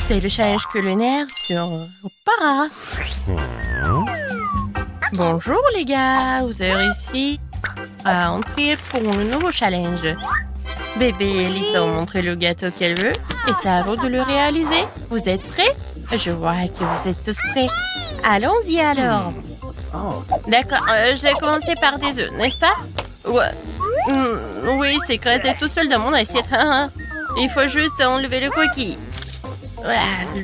C'est le challenge culinaire sur Para. Bonjour les gars, vous avez réussi à entrer pour le nouveau challenge. Bébé et Elise va vous montrer le gâteau qu'elle veut et c'est à vous de le réaliser. Vous êtes prêts? Je vois que vous êtes tous prêts. Allons-y alors. D'accord, je vais commencer par des œufs, n'est-ce pas? Ouais. Oui, c'est écrasé tout seul dans mon assiette. Il faut juste enlever le coquille.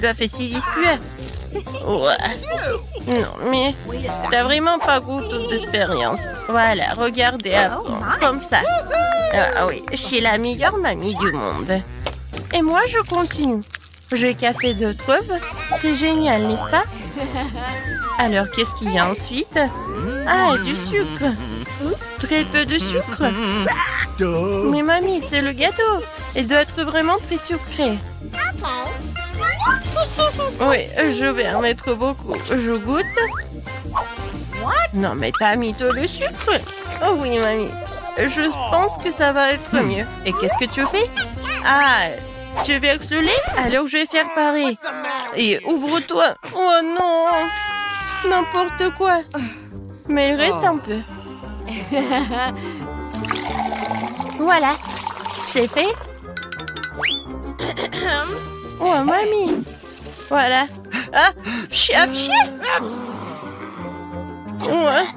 L'œuf est si visqueux. Non, mais t'as vraiment pas beaucoup d'expérience. Voilà, regardez avant, comme ça. Ah oui, je suis la meilleure mamie du monde. Et moi, je continue. Je vais casser 2 œufs. C'est génial, n'est-ce pas? Alors, qu'est-ce qu'il y a ensuite? Ah, du sucre. Très peu de sucre. Mais mamie, c'est le gâteau. Il doit être vraiment très sucré. Oui, je vais en mettre beaucoup. Je goûte. Non, mais t'as mis tout le sucre. Oh oui, mamie. Je pense que ça va être mieux. Et qu'est-ce que tu fais? Ah, tu verses le lait? Alors je vais faire pareil. Et ouvre-toi. Oh non! N'importe quoi. Mais il reste un peu. Voilà. C'est fait. Oh, mamie. Voilà. Ah, pchi. Ouais.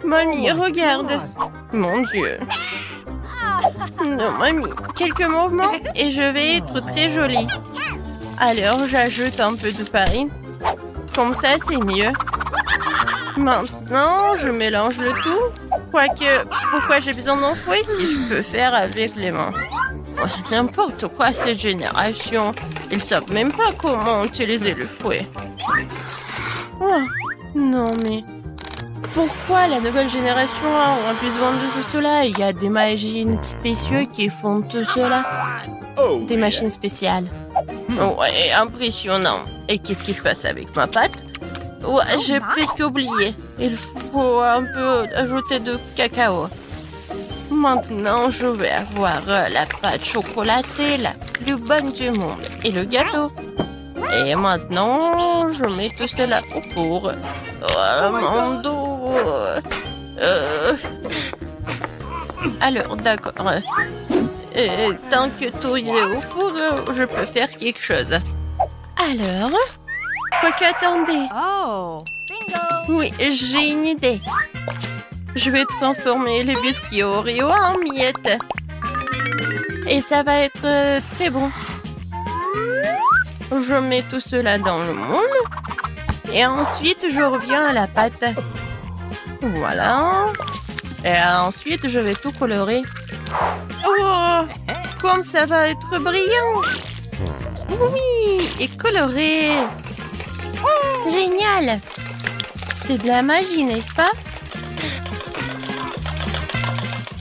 Mamie, regarde. Mon Dieu. Non, mamie. Quelques mouvements et je vais être très jolie. Alors, j'ajoute un peu de farine. Comme ça, c'est mieux. Maintenant, je mélange le tout. Quoique, pourquoi j'ai besoin d'un fouet si je peux faire avec les mains? N'importe quoi, cette génération. Ils savent même pas comment utiliser le fouet. Oh, non, mais... Pourquoi la nouvelle génération a besoin de tout cela? Il y a des machines spéciales qui font tout cela. Des machines spéciales. Ouais, impressionnant. Et qu'est-ce qui se passe avec ma pâte? Ouais, j'ai presque oublié. Il faut un peu ajouter de cacao. Maintenant, je vais avoir la pâte chocolatée la plus bonne du monde. Et le gâteau. Et maintenant, je mets tout cela au four. Oh, mon dos. Alors, d'accord. Tant que tout est au four, je peux faire quelque chose. Alors, quoique attendez. Oh, bingo! Oui, j'ai une idée. Je vais transformer les biscuits Oreo en miettes. Et ça va être très bon. Je mets tout cela dans le moule. Et ensuite, je reviens à la pâte. Voilà. Et ensuite, je vais tout colorer. Oh, comme ça va être brillant. Oui, et coloré. Génial. C'est de la magie, n'est-ce pas?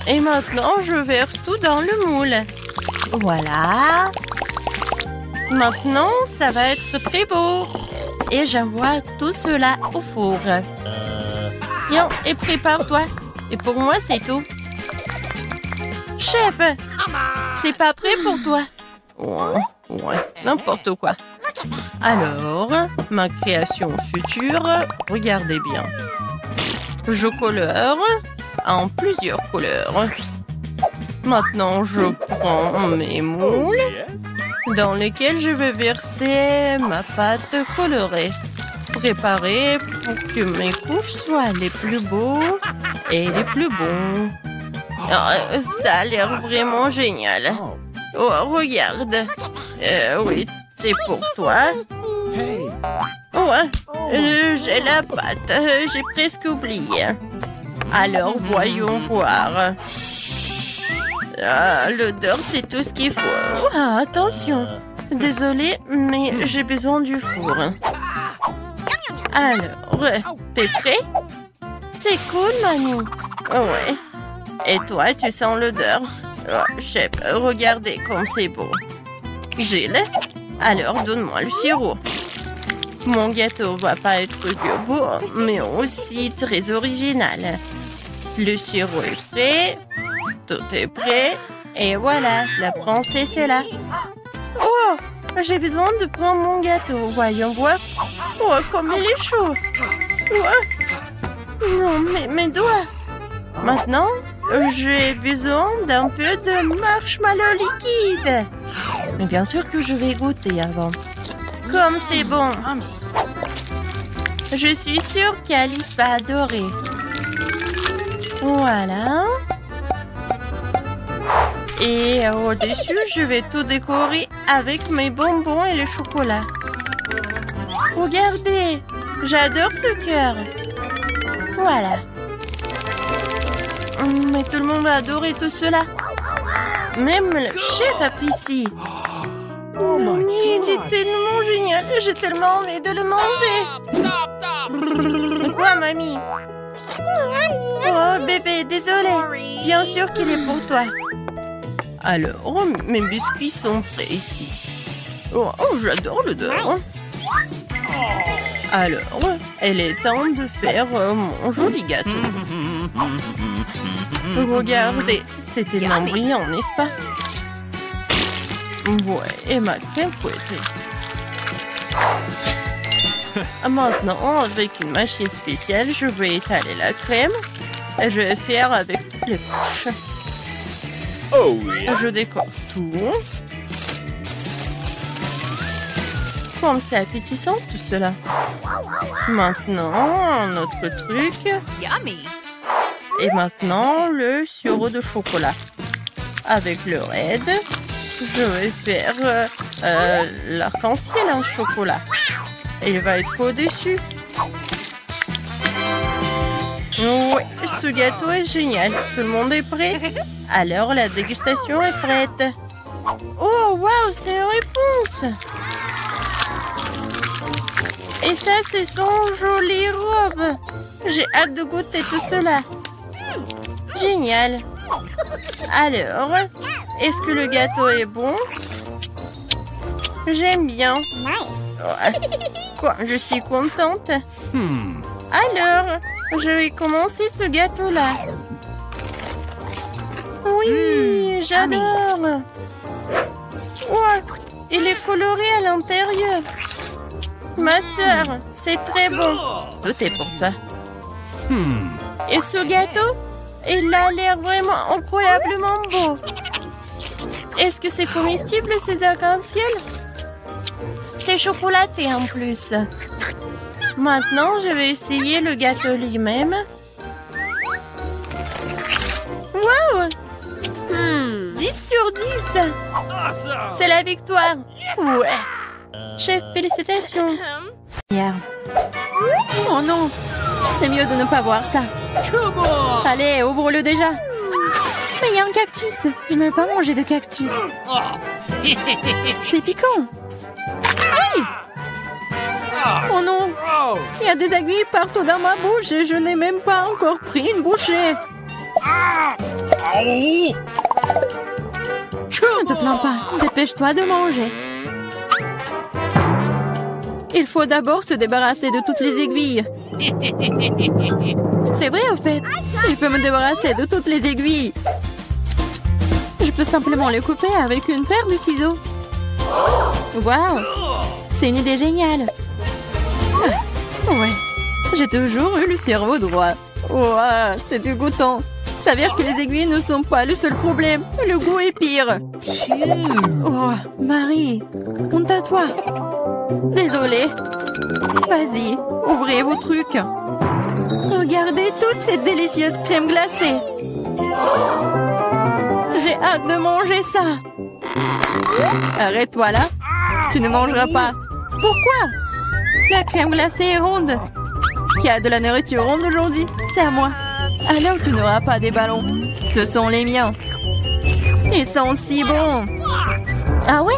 Et maintenant, je verse tout dans le moule. Voilà. Maintenant, ça va être très beau. Et j'envoie tout cela au four. Tiens, et prépare-toi. Et pour moi, c'est tout. Chef, c'est pas prêt pour toi? Ouais, n'importe quoi. Alors, ma création future, regardez bien. Je colore en plusieurs couleurs. Maintenant, je prends mes moules dans lesquels je vais verser ma pâte colorée. Préparée pour que mes couches soient les plus beaux et les plus bons. Oh, ça a l'air vraiment génial. Oh, regarde. Oui, c'est pour toi. Ouais, j'ai la pâte. J'ai presque oublié. Alors, voyons voir. Ah, l'odeur, c'est tout ce qu'il faut. Ah, attention. Désolée, mais j'ai besoin du four. Alors, t'es prêt? C'est cool, mamie. Ouais. Et toi, tu sens l'odeur? Oh, chef, regardez comme c'est beau. Gilles, alors donne-moi le sirop. Mon gâteau va pas être que beau, mais aussi très original. Le sirop est prêt. Tout est prêt. Et voilà, la princesse est là. Oh, j'ai besoin de prendre mon gâteau. Voyons voir. Oh, comme il est chaud. Oh. Non, mes doigts. Maintenant, j'ai besoin d'un peu de marshmallow liquide. Mais bien sûr que je vais goûter avant. Comme c'est bon. Je suis sûre qu'Alice va adorer. Voilà. Et au-dessus, je vais tout décorer avec mes bonbons et le chocolat. Regardez, j'adore ce cœur. Voilà. Mais tout le monde va adorer tout cela. Même le chef apprécie. Non, mais il est tellement génial. J'ai tellement envie de le manger. Quoi, mamie? Oh, bébé, désolé. Bien sûr qu'il est pour toi. Alors, mes biscuits sont prêts ici. Oh, j'adore l'odeur. Alors, il est temps de faire mon joli gâteau. Regardez, c'est tellement brillant, n'est-ce pas? Ouais, et ma crème fouettée. Maintenant, avec une machine spéciale, je vais étaler la crème. Et je vais faire avec toutes les couches. Oh, yeah. Je décore tout. Comme c'est appétissant tout cela. Maintenant, notre truc. Yummy. Et maintenant, le sirop de chocolat. Avec le raid, je vais faire l'arc-en-ciel en chocolat. Et il va être au-dessus. Oui, ce gâteau est génial. Tout le monde est prêt? Alors, la dégustation est prête. Oh, waouh, c'est une réponse! Et ça, c'est son jolie robe. J'ai hâte de goûter tout cela. Génial. Alors, est-ce que le gâteau est bon? J'aime bien. Quoi, je suis contente. Alors, je vais commencer ce gâteau-là. Oui, j'adore. Ouais, il est coloré à l'intérieur. Ma sœur, c'est très bon. Tout est pour toi. Et ce gâteau, il a l'air vraiment incroyablement beau. Est-ce que c'est comestible, ces arcs-en-ciel? C'est chocolaté en plus. Maintenant, je vais essayer le gâteau lui-même. Wow! 10 sur 10. C'est la victoire. Ouais. Chef, félicitations. Oh non, c'est mieux de ne pas voir ça. Allez, ouvre-le déjà. Mais il y a un cactus. Je ne veux pas manger de cactus. C'est piquant. Aïe! Oh non, il y a des aiguilles partout dans ma bouche et je n'ai même pas encore pris une bouchée. Ne te plains pas, dépêche-toi de manger. Il faut d'abord se débarrasser de toutes les aiguilles. C'est vrai, au fait. Je peux me débarrasser de toutes les aiguilles. Je peux simplement les couper avec une paire de ciseaux. Waouh! C'est une idée géniale. Ah, ouais, j'ai toujours eu le cerveau droit. Wow, c'est dégoûtant. S'avère que les aiguilles ne sont pas le seul problème. Le goût est pire. Oh, Marie, honte à toi. Désolée. Vas-y, ouvrez vos trucs. Regardez toute cette délicieuse crème glacée. J'ai hâte de manger ça. Arrête-toi là. Tu ne mangeras pas. Pourquoi? La crème glacée est ronde. Qui a de la nourriture ronde aujourd'hui? C'est à moi. Alors tu n'auras pas des ballons. Ce sont les miens. Ils sont si bons. Ah ouais?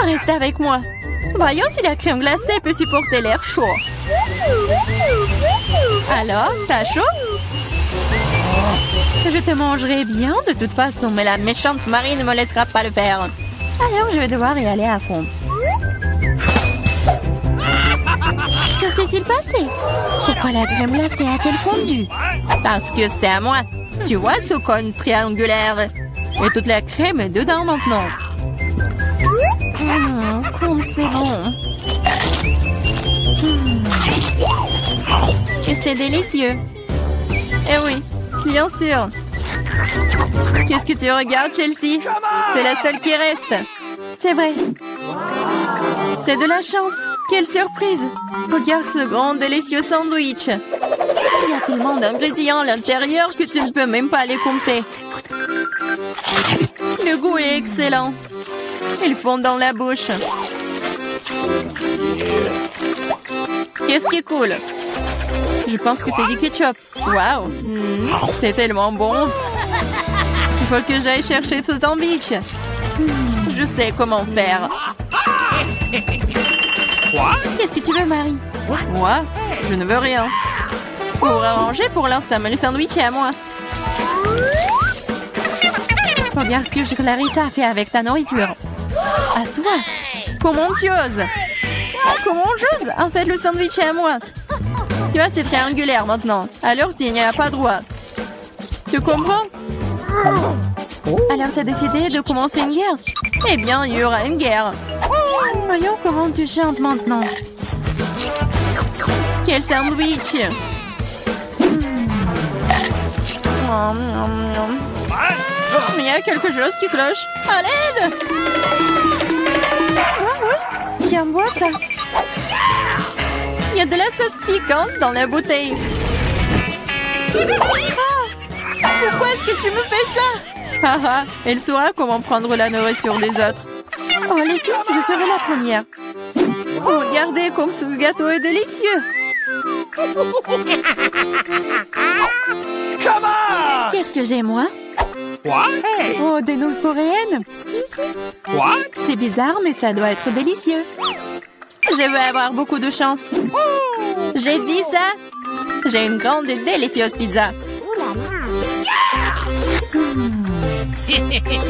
Reste avec moi. Voyons si la crème glacée peut supporter l'air chaud. Alors, t'as chaud? Je te mangerai bien de toute façon, mais la méchante Marie ne me laissera pas le faire. Alors, je vais devoir y aller à fond. Que s'est-il passé? Pourquoi la crème glacée a-t-elle fondu? Parce que c'est à moi. Tu vois ce cône triangulaire? Et toute la crème est dedans maintenant. Oh, c'est bon. Et c'est délicieux. Eh oui, bien sûr. Qu'est-ce que tu regardes, Chelsea? C'est la seule qui reste. C'est vrai. C'est de la chance. Quelle surprise. Regarde ce grand délicieux sandwich. Il y a tellement d'ingrédients à l'intérieur que tu ne peux même pas les compter. Le goût est excellent. Ils fondent dans la bouche. Qu'est-ce qui est cool? Je pense que c'est du ketchup. Waouh! C'est tellement bon. Il faut que j'aille chercher ce sandwich. Je sais comment faire. Qu'est-ce que tu veux, Marie? Moi? Je ne veux rien. Pour arranger pour l'instant, mais le sandwich est à moi. Regarde ce que Clarissa a fait avec ta nourriture. À toi? Comment tu oses? Comment j'ose? En fait, le sandwich est à moi. Tu vois, c'est triangulaire maintenant. Alors, tu n'y as pas droit. Tu comprends? Alors, tu as décidé de commencer une guerre? Eh bien, il y aura une guerre. Voyons comment tu chantes maintenant. Quel sandwich! Il y a quelque chose qui cloche. À l'aide! Oui. Tiens, bois ça. Il y a de la sauce piquante dans la bouteille. Ah, pourquoi est-ce que tu me fais ça? Haha, elle saura comment prendre la nourriture des autres. Oh, les filles, je serai la première. Oh, regardez comme ce gâteau est délicieux. Qu'est-ce que j'ai, moi? Oh, des nouilles coréennes. C'est bizarre, mais ça doit être délicieux. Je vais avoir beaucoup de chance. J'ai dit ça. J'ai une grande et délicieuse pizza.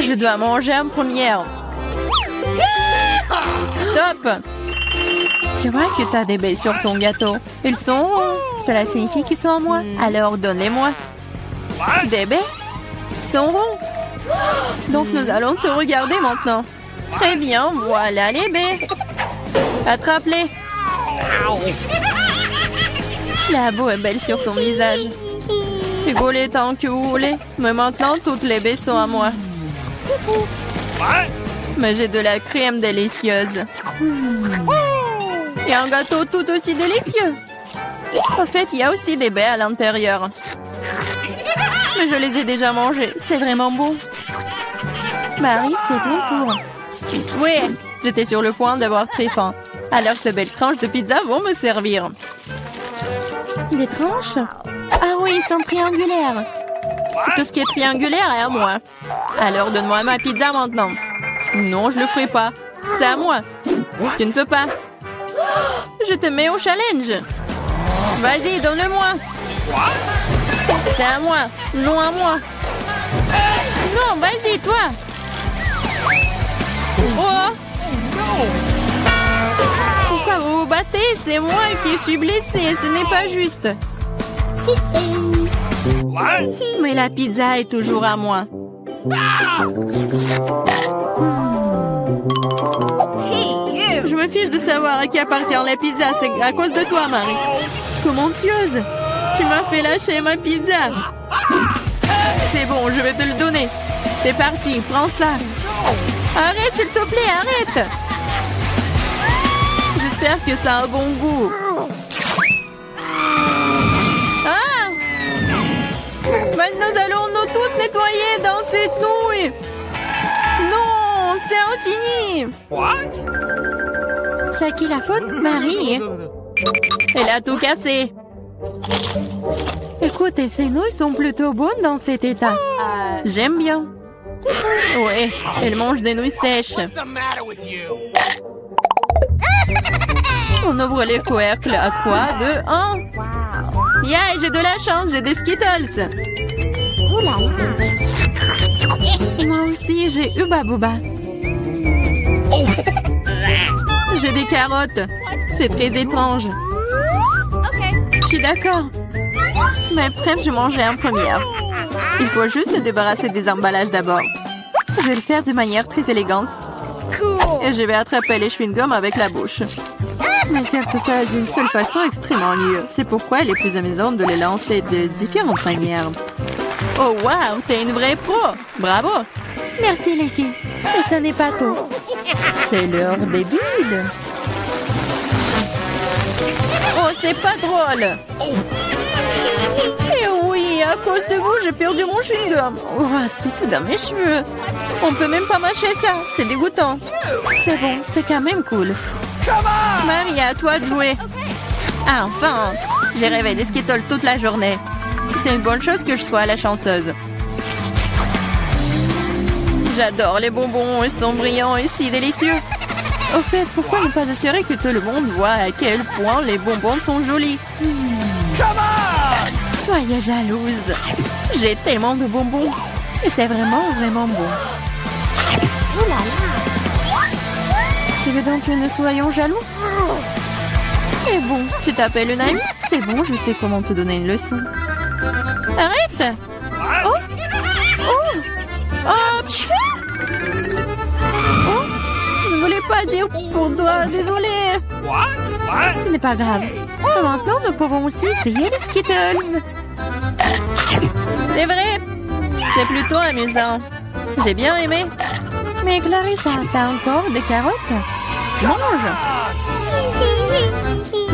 Je dois manger en première. Stop! Tu vois que tu as des baies sur ton gâteau. Ils sont ronds. Cela signifie qu'ils sont à moi. Alors donne-les-moi. Des baies sont ronds. Donc nous allons te regarder maintenant. Très bien, voilà les baies. Attrape-les. La boue est belle sur ton visage. Rigolez tant que vous voulez. Mais maintenant, toutes les baies sont à moi. Mais j'ai de la crème délicieuse. Et un gâteau tout aussi délicieux. En fait, il y a aussi des baies à l'intérieur. Mais je les ai déjà mangées. C'est vraiment bon. Marie, c'est ton tour. Oui, j'étais sur le point d'avoir très faim. Alors ces belles tranches de pizza vont me servir. Des tranches? Ah oui, ils sont triangulaires. Tout ce qui est triangulaire est à moi. Alors donne-moi ma pizza maintenant. Non, je le ferai pas. C'est à moi. Tu ne peux pas. Je te mets au challenge. Vas-y, donne-le-moi. C'est à moi. Non, à moi. Non, vas-y, toi. Oh. Pourquoi vous vous battez? C'est moi qui suis blessée. Ce n'est pas juste. Mais la pizza est toujours à moi. Je me fiche de savoir à qui appartient la pizza. C'est à cause de toi, Marie. Comment tu oses? Tu m'as fait lâcher ma pizza. C'est bon, je vais te le donner. C'est parti, prends ça. Arrête, s'il te plaît, arrête. J'espère que ça a un bon goût. Ah! Maintenant, nous allons nous tous nettoyer dans cette nouille. Non, c'est infini. C'est à qui la faute? Marie. Elle a tout cassé. Écoutez, ces nouilles sont plutôt bonnes dans cet état. J'aime bien. Ouais, elle mange des nouilles sèches. On ouvre les couvercles à 3, 2, 1. Yeah, j'ai de la chance, j'ai des Skittles. Moi aussi, j'ai Hubba Bubba. J'ai des carottes. C'est très étrange. Je suis d'accord. Mais après, je mangerai en première. Il faut juste se débarrasser des emballages d'abord. Je vais le faire de manière très élégante. Cool. Et je vais attraper les chewing-gums avec la bouche. Mais faire tout ça d'une seule façon est extrêmement ennuyeux. C'est pourquoi il est plus amusant de les lancer de différentes manières. Oh wow, t'es une vraie pro! Bravo! Merci les filles. Mais ce n'est pas tout. C'est l'heure des bulles. Oh, c'est pas drôle! Et oui, à cause de vous, j'ai perdu mon chewing-gum. Oh, c'est tout dans mes cheveux. On peut même pas mâcher ça. C'est dégoûtant. C'est bon, c'est quand même cool. Marie, à toi de jouer. Ah, enfin! J'ai rêvé des Skittles toute la journée. C'est une bonne chose que je sois la chanceuse. J'adore les bonbons, ils sont brillants et si délicieux. Au fait, pourquoi ne pas assurer que tout le monde voit à quel point les bonbons sont jolis? Soyez jalouse. J'ai tellement de bonbons. Et c'est vraiment, vraiment bon. Oh là là. Tu veux donc que nous soyons jaloux? Et bon, tu t'appelles une amie? C'est bon, je sais comment te donner une leçon. Arrête! Oh! Oh! Oh! Pfiou! Oh! Je ne voulais pas dire pour toi, désolée! Ce n'est pas grave. Maintenant, nous pouvons aussi essayer les Skittles. C'est vrai! C'est plutôt amusant. J'ai bien aimé. Mais Clarissa, t'as encore des carottes? Mange!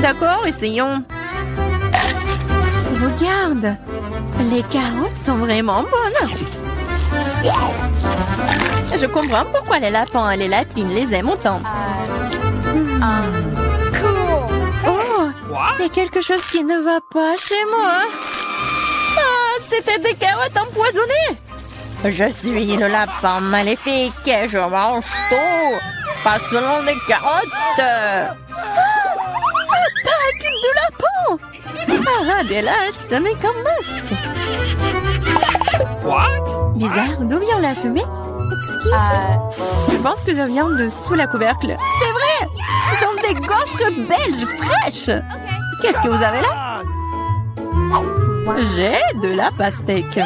D'accord, essayons. Regarde! Les carottes sont vraiment bonnes. Je comprends pourquoi les lapins et les lapines les aiment autant. Oh! Il y a quelque chose qui ne va pas chez moi. Ah, c'était des carottes empoisonnées. Je suis le lapin maléfique et je mange tout. Pas seulement des carottes. Attaque de lapin! Parade des lâches, ce n'est qu'un masque. Bizarre, d'où vient la fumée? Je pense que ça vient de sous la couvercle. C'est vrai! Ce sont des gaufres belges fraîches. Qu'est-ce que vous avez là? J'ai de la pastèque.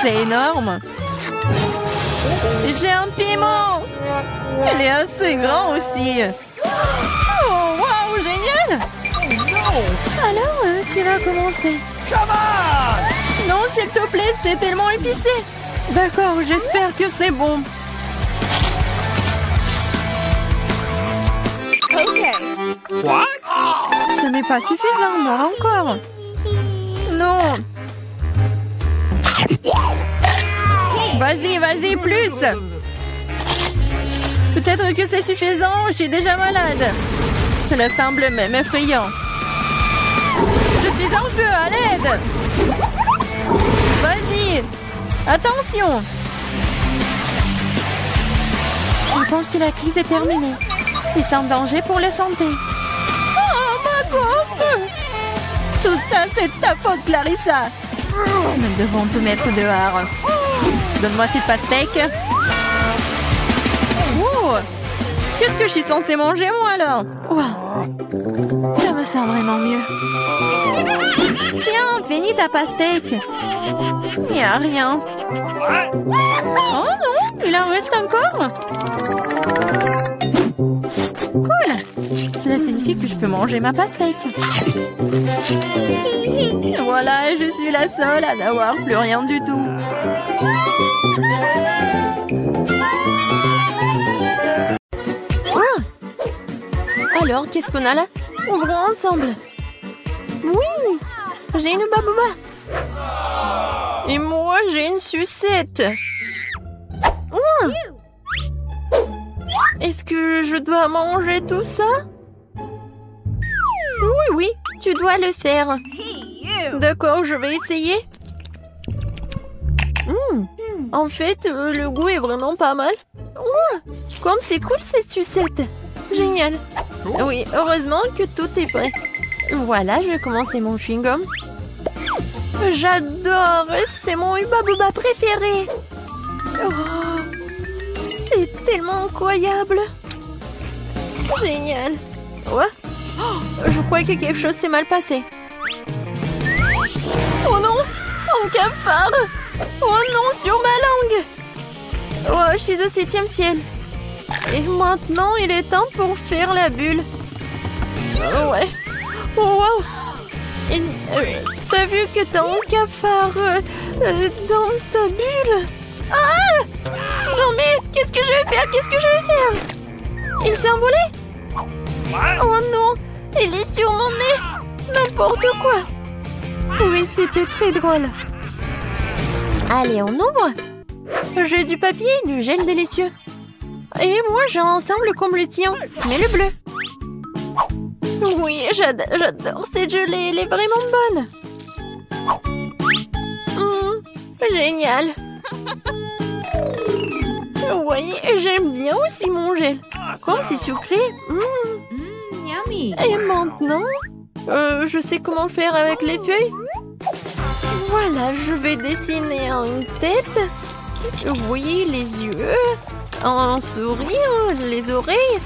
C'est énorme. J'ai un piment. Elle est assez grand aussi. Oh, waouh, génial! Alors, tu vas commencer. Non, s'il te plaît, c'est tellement épicé. D'accord, j'espère que c'est bon. Ce n'est pas suffisant, moi encore. Non. Vas-y, vas-y, plus. Peut-être que c'est suffisant, je suis déjà malade. Cela semble même effrayant. Je suis en feu, à l'aide. Vas-y. Attention. Je pense que la crise est terminée. Et sans danger pour la santé. Oh, ma gaufre! Tout ça, c'est ta faute, Clarissa. Nous devons tout mettre dehors. Donne-moi cette pastèque. Oh! Qu'est-ce que je suis censée manger, moi, alors? Wow. Je me sens vraiment mieux. Tiens, finis ta pastèque. Il n'y a rien. Oh non, il en reste encore. Cool. Cela signifie que je peux manger ma pastèque. Voilà, je suis la seule à n'avoir plus rien du tout. Alors, qu'est-ce qu'on a là? Ouvrons ensemble. Oui, j'ai une babouba. Et moi, j'ai une sucette. Oh. Est-ce que je dois manger tout ça? Oui, oui, tu dois le faire. D'accord, je vais essayer. En fait, le goût est vraiment pas mal. Comme c'est cool cette sucette. Génial. Oui, heureusement que tout est prêt. Voilà, je vais commencer mon chewing-gum. J'adore, c'est mon Hubba Bubba préféré. Oh, c'est tellement incroyable. Génial. Ouais. Oh, je crois que quelque chose s'est mal passé. Oh non, un cafard. Oh non, sur ma langue. Oh, je suis au 7e ciel. Et maintenant, il est temps pour faire la bulle. Ouais. Oh, wow. T'as vu que t'as un cafard dans ta bulle? Ah! Non mais, qu'est-ce que je vais faire? Qu'est-ce que je vais faire? Il s'est envolé? Oh non, il est sur mon nez. N'importe quoi. Oui, c'était très drôle. Allez, on ouvre. J'ai du papier et du gel délicieux. Et moi, j'ai un ensemble comme le tien, mais le bleu. Oui, j'adore cette gelée, elle est vraiment bonne. Génial. Oui, j'aime bien aussi mon gel. Comme c'est sucré. Yummy. Et maintenant, je sais comment faire avec les feuilles. Voilà, je vais dessiner une tête. Oui, les yeux. Un sourire, les oreilles.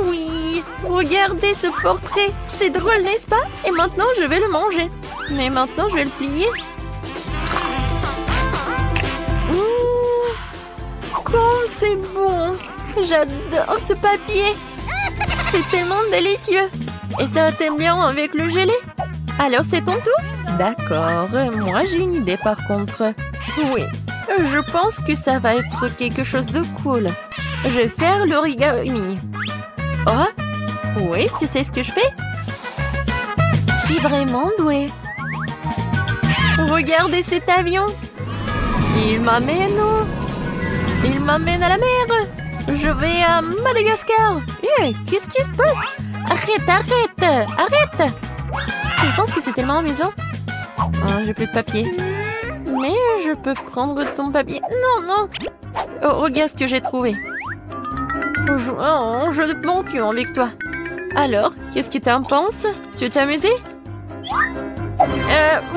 Oui, regardez ce portrait. C'est drôle, n'est-ce pas? Et maintenant, je vais le manger. Mais maintenant, je vais le plier. Comme c'est bon. J'adore ce papier. C'est tellement délicieux. Et ça t'aime bien avec le gelé? Alors, c'est ton tour? D'accord. Moi, j'ai une idée par contre. Oui, je pense que ça va être quelque chose de cool. Je vais faire l'origami. Oh, oui, tu sais ce que je fais? Je suis vraiment douée. Regardez cet avion. Il m'amène à la mer. Je vais à Madagascar. Qu'est-ce qui se passe? Arrête. Je pense que c'est tellement amusant. Oh, j'ai plus de papier. Mais je peux prendre ton papier. Non. Oh, regarde ce que j'ai trouvé. Je ne monte plus avec toi. Alors, qu'est-ce que t'en penses? Tu veux t'amuser?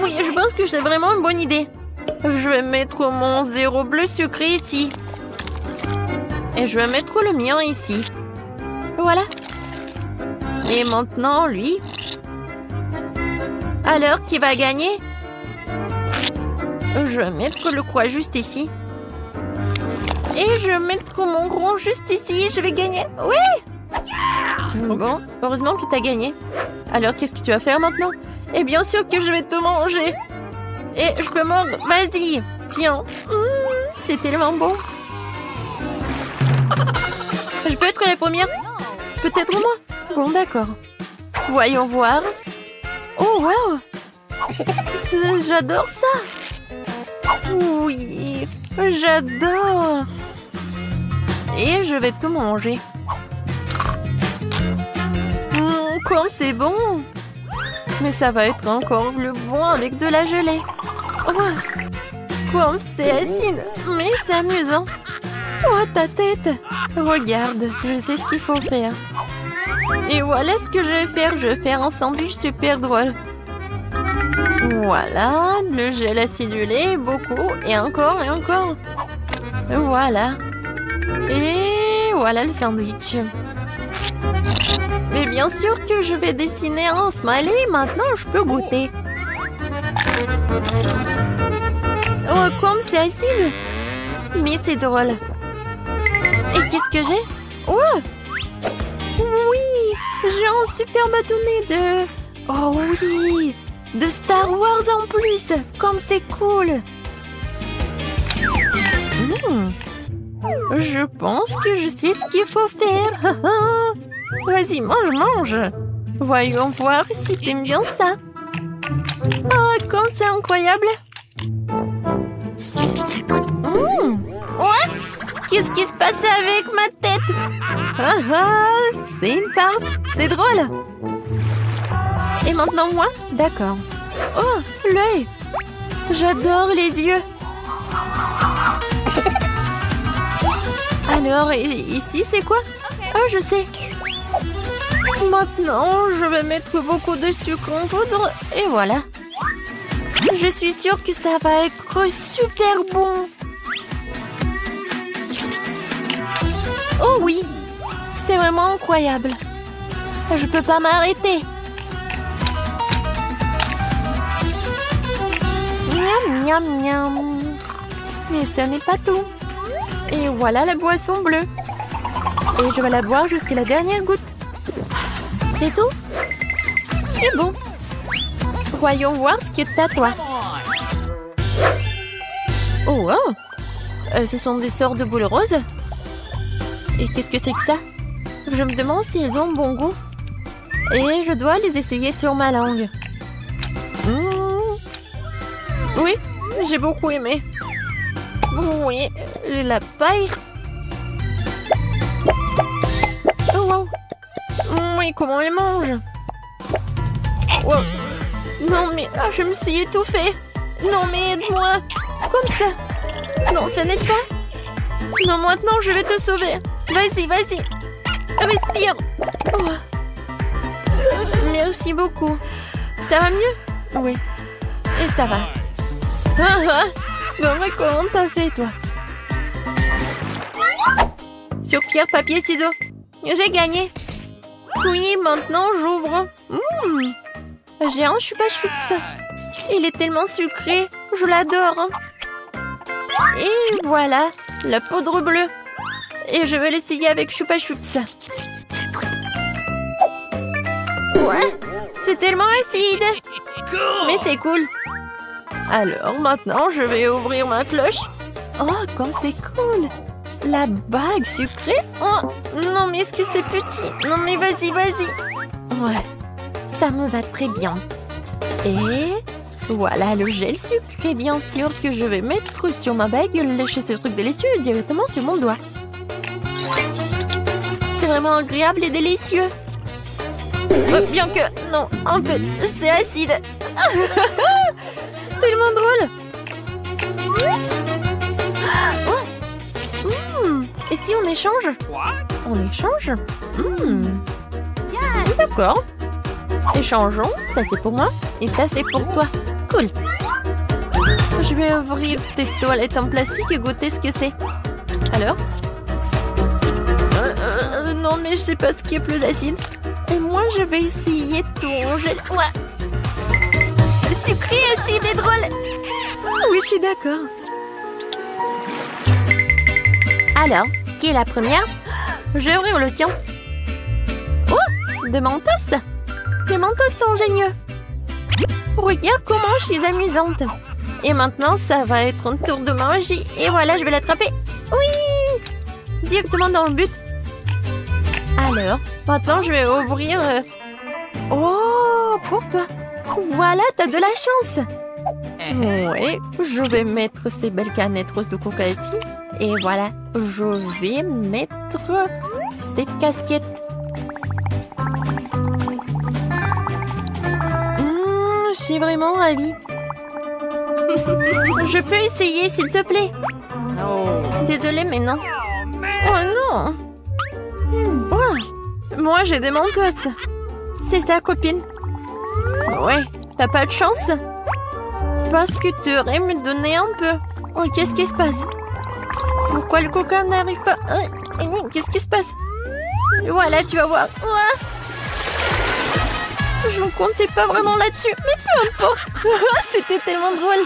Oui, je pense que c'est vraiment une bonne idée. Je vais mettre mon zéro bleu sucré ici. Et je vais mettre le mien ici. Voilà. Et maintenant, lui. Alors, qui va gagner? Je vais mettre le croix juste ici. Et je vais mettre mon gros juste ici. Je vais gagner. Oui! Bon, heureusement que tu as gagné. Alors, qu'est-ce que tu vas faire maintenant? Et bien sûr que je vais te manger. Et je peux mordre. Vas-y. Tiens. C'est tellement bon. Je peux être la première? Peut-être moi? Bon, d'accord. Voyons voir. Oh, wow! J'adore ça! Oui, j'adore! Et je vais tout manger. Comme c'est bon! Mais ça va être encore le bon avec de la gelée. Oh, comme c'est acide, mais c'est amusant. Oh, ta tête! Regarde, je sais ce qu'il faut faire. Et voilà ce que je vais faire. Je vais faire un sandwich super drôle. Voilà, le gel acidulé, beaucoup, et encore, et encore. Voilà. Et voilà le sandwich. Et bien sûr que je vais dessiner un smiley. Maintenant, je peux goûter. Oh, comme c'est acide. Mais c'est drôle. Et qu'est-ce que j'ai? Oh! Oui! J'ai un super bâtonnet de... Oh oui! De Star Wars en plus! Comme c'est cool! Je pense que je sais ce qu'il faut faire! Vas-y, mange! Voyons voir si t'aimes bien ça! Oh, comme c'est incroyable! Ouais? Qu'est-ce qui se passe avec ma tête? C'est une farce! C'est drôle! Et maintenant moi? D'accord. Oh, l'œil! J'adore les yeux! Alors, ici, c'est quoi? Oh, je sais! Maintenant, je vais mettre beaucoup de sucre en poudre, et voilà! Je suis sûre que ça va être super bon! Oh oui! C'est vraiment incroyable! Je peux pas m'arrêter! Miam, miam, miam! Mais ce n'est pas tout! Et voilà la boisson bleue! Et je vais la boire jusqu'à la dernière goutte. C'est tout? C'est bon. Voyons voir ce que t'as, toi. Oh, wow. Ce sont des sortes de boules roses. Et qu'est-ce que c'est que ça? Je me demande si elles ont bon goût. Et je dois les essayer sur ma langue. Oui, j'ai beaucoup aimé. Oui, j'ai la paille. Oh, wow. Oui, comment elle mange? Wow. Non, mais je me suis étouffée. Non, mais aide-moi. Comme ça. Non, ça n'aide pas. Non, maintenant, je vais te sauver. Vas-y, vas-y. Respire. Oh. Merci beaucoup. Ça va mieux? Oui. Et ça va. Non, mais comment t'as fait, toi? Sur pierre, papier, ciseaux. J'ai gagné. Oui, maintenant, j'ouvre. J'ai un chupa-chups. Il est tellement sucré. Je l'adore. Et voilà, la poudre bleue. Et je vais l'essayer avec chupa-chups. Ouais, c'est tellement acide. Mais c'est cool. Alors, maintenant, je vais ouvrir ma cloche. Oh, comme c'est cool. La bague sucrée. Oh, non, mais est-ce que c'est petit? Non, mais vas-y, vas-y. Ouais, ça me va très bien. Et voilà le gel sucré, bien sûr, que je vais mettre sur ma bague et lécher ce truc délicieux directement sur mon doigt. C'est vraiment agréable et délicieux. Bien que, non, un peu, c'est acide. Tellement drôle. Et si on échange? On échange? D'accord. Échangeons. Ça, c'est pour moi. Et ça, c'est pour toi. Cool. Je vais ouvrir tes toilettes en plastique et goûter ce que c'est. Alors? Non, mais je sais pas ce qui est plus acide. Et moi, je vais essayer ton gel. Ouais. Sucré, acide et drôle. Oui, je suis d'accord. Alors, qui est la première? Je vais ouvrir le tien. Oh, des mentos. Les mentos sont géniaux. Regarde comment je suis amusante. Et maintenant, ça va être un tour de magie. Et voilà, je vais l'attraper. Oui! Directement dans le but. Alors, maintenant, je vais ouvrir... Oh, pour toi. Voilà, t'as de la chance. Oui, je vais mettre ces belles canettes roses de coca ici. Et voilà, je vais mettre cette casquette. Je suis vraiment ravie. Je peux essayer, s'il te plaît? Désolée, mais non. Oh non. Oh, moi, j'ai des mentos. C'est ta copine. Ouais, t'as pas de chance? Parce que tu aurais me donner un peu. Oh, qu'est-ce qui se passe? Pourquoi le coca n'arrive pas? Qu'est-ce qui se passe? Voilà, tu vas voir. Je ne comptais pas vraiment là-dessus, mais peu importe. C'était tellement drôle.